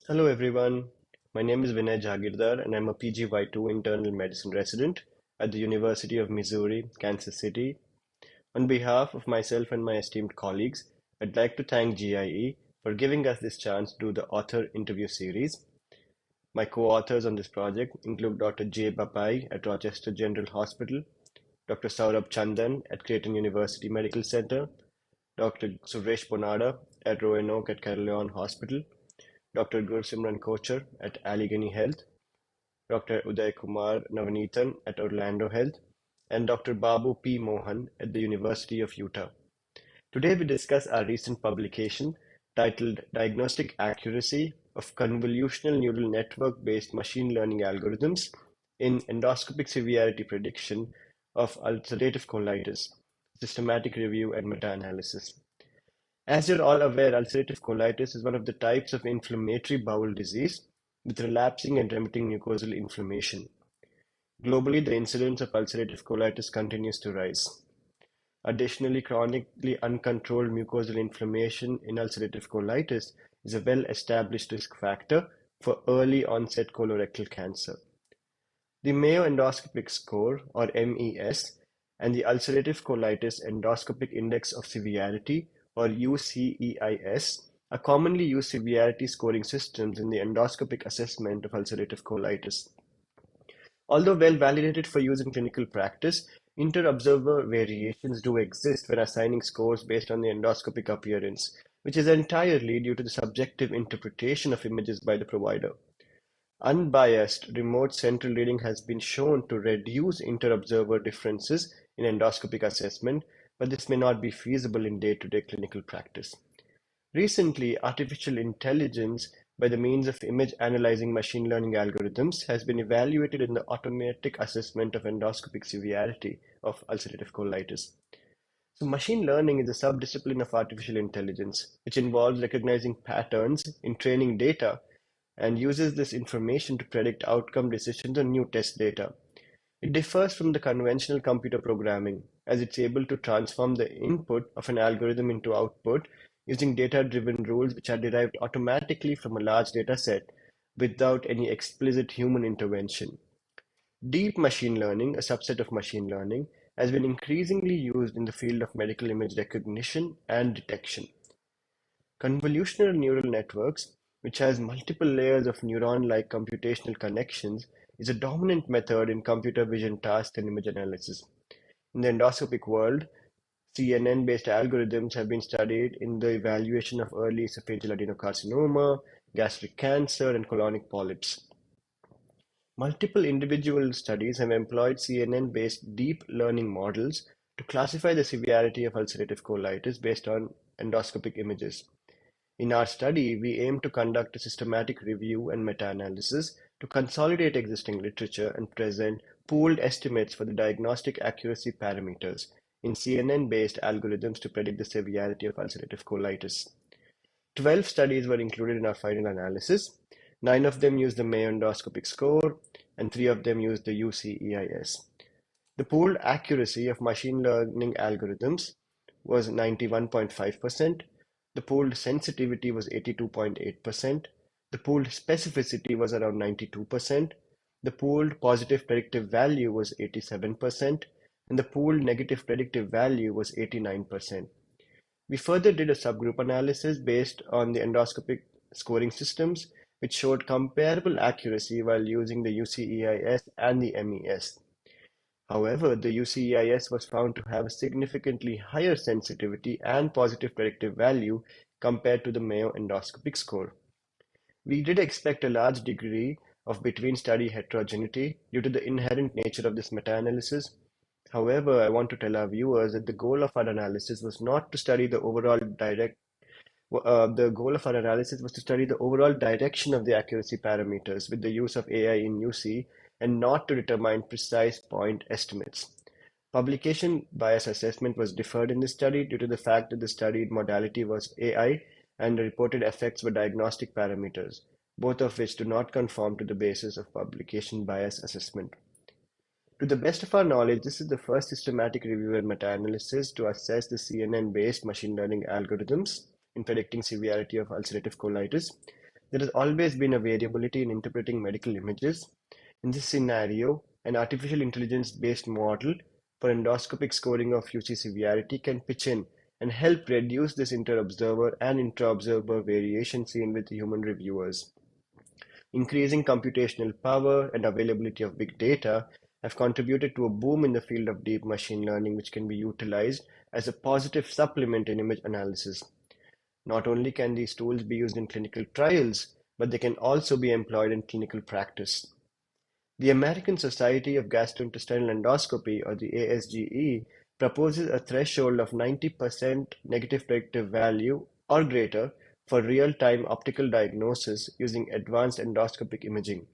Hello everyone, my name is Vinay Jahagirdar and I'm a PGY2 internal medicine resident at the University of Missouri, Kansas City. On behalf of myself and my esteemed colleagues, I'd like to thank GIE for giving us this chance to do the author interview series. My co-authors on this project include Dr. J. Bapai at Rochester General Hospital, Dr. Saurabh Chandan at Creighton University Medical Center, Dr. Suresh Ponada at Roanoke at Carillon Hospital, Dr. Gursimran Kochar at Allegheny Health, Dr. Uday Kumar Navanithan at Orlando Health, and Dr. Babu P. Mohan at the University of Utah. Today we discuss our recent publication titled Diagnostic Accuracy of Convolutional Neural Network-Based Machine Learning Algorithms in Endoscopic Severity Prediction of Ulcerative Colitis, Systematic Review and Meta-Analysis. As you're all aware, ulcerative colitis is one of the types of inflammatory bowel disease with relapsing and remitting mucosal inflammation. Globally, the incidence of ulcerative colitis continues to rise. Additionally, chronically uncontrolled mucosal inflammation in ulcerative colitis is a well-established risk factor for early onset colorectal cancer. The Mayo Endoscopic Score, or MES, and the Ulcerative Colitis Endoscopic Index of Severity, or UCEIS, are commonly used severity scoring systems in the endoscopic assessment of ulcerative colitis. Although well validated for use in clinical practice, inter-observer variations do exist when assigning scores based on the endoscopic appearance, which is entirely due to the subjective interpretation of images by the provider. Unbiased remote central reading has been shown to reduce inter-observer differences in endoscopic assessment, but this may not be feasible in day-to-day clinical practice. Recently, artificial intelligence by the means of image analyzing machine learning algorithms has been evaluated in the automatic assessment of endoscopic severity of ulcerative colitis. So machine learning is a subdiscipline of artificial intelligence, which involves recognizing patterns in training data and uses this information to predict outcome decisions on new test data. It differs from the conventional computer programming, as it's able to transform the input of an algorithm into output using data-driven rules which are derived automatically from a large data set without any explicit human intervention. Deep machine learning, a subset of machine learning, has been increasingly used in the field of medical image recognition and detection. Convolutional neural networks, which has multiple layers of neuron-like computational connections, is a dominant method in computer vision tasks and image analysis. In the endoscopic world, CNN-based algorithms have been studied in the evaluation of early esophageal adenocarcinoma, gastric cancer, and colonic polyps. Multiple individual studies have employed CNN-based deep learning models to classify the severity of ulcerative colitis based on endoscopic images. In our study, we aim to conduct a systematic review and meta-analysis to consolidate existing literature and present pooled estimates for the diagnostic accuracy parameters in CNN-based algorithms to predict the severity of ulcerative colitis. 12 studies were included in our final analysis. 9 of them used the Mayo Endoscopic Score, and 3 of them used the UCEIS. The pooled accuracy of machine learning algorithms was 91.5%. The pooled sensitivity was 82.8%. The pooled specificity was around 92%. The pooled positive predictive value was 87%, and the pooled negative predictive value was 89%. We further did a subgroup analysis based on the endoscopic scoring systems, which showed comparable accuracy while using the UCEIS and the MES. However, the UCEIS was found to have a significantly higher sensitivity and positive predictive value compared to the Mayo endoscopic score. We did expect a large degree of between-study heterogeneity due to the inherent nature of this meta-analysis. However, I want to tell our viewers that the goal of our analysis was not to study the overall the goal of our analysis was to study the overall direction of the accuracy parameters with the use of AI in UC and not to determine precise point estimates. Publication bias assessment was deferred in this study due to the fact that the studied modality was AI and the reported effects were diagnostic parameters, both of which do not conform to the basis of publication bias assessment. To the best of our knowledge, this is the first systematic review and meta-analysis to assess the CNN-based machine learning algorithms in predicting severity of ulcerative colitis. there has always been a variability in interpreting medical images. In this scenario, an artificial intelligence-based model for endoscopic scoring of UC severity can pitch in and help reduce this inter-observer and intra-observer variation seen with human reviewers. Increasing computational power and availability of big data have contributed to a boom in the field of deep machine learning, which can be utilized as a positive supplement in image analysis. Not only can these tools be used in clinical trials, but they can also be employed in clinical practice. The American Society of Gastrointestinal Endoscopy, or the ASGE, proposes a threshold of 90% negative predictive value or greater for real-time optical diagnosis using advanced endoscopic imaging.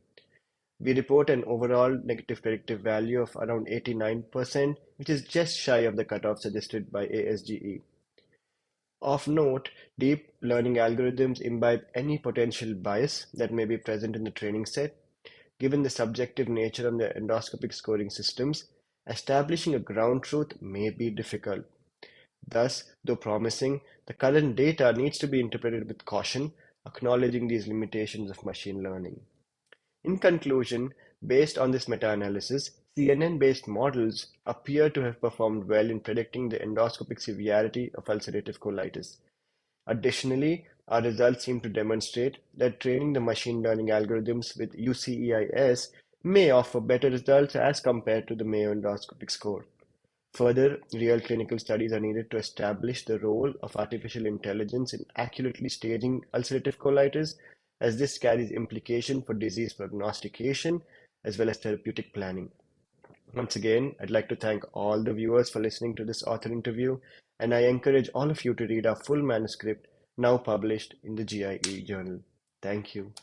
We report an overall negative predictive value of around 89%, which is just shy of the cutoff suggested by ASGE. Of note, deep learning algorithms imbibe any potential bias that may be present in the training set. Given the subjective nature of the endoscopic scoring systems, establishing a ground truth may be difficult. Thus, though promising, the current data needs to be interpreted with caution, acknowledging these limitations of machine learning. In conclusion, based on this meta-analysis, CNN-based models appear to have performed well in predicting the endoscopic severity of ulcerative colitis. Additionally, our results seem to demonstrate that training the machine learning algorithms with UCEIS may offer better results as compared to the Mayo endoscopic score. Further, real clinical studies are needed to establish the role of artificial intelligence in accurately staging ulcerative colitis, as this carries implication for disease prognostication as well as therapeutic planning. Once again, I'd like to thank all the viewers for listening to this author interview, and I encourage all of you to read our full manuscript now published in the GIE journal. Thank you.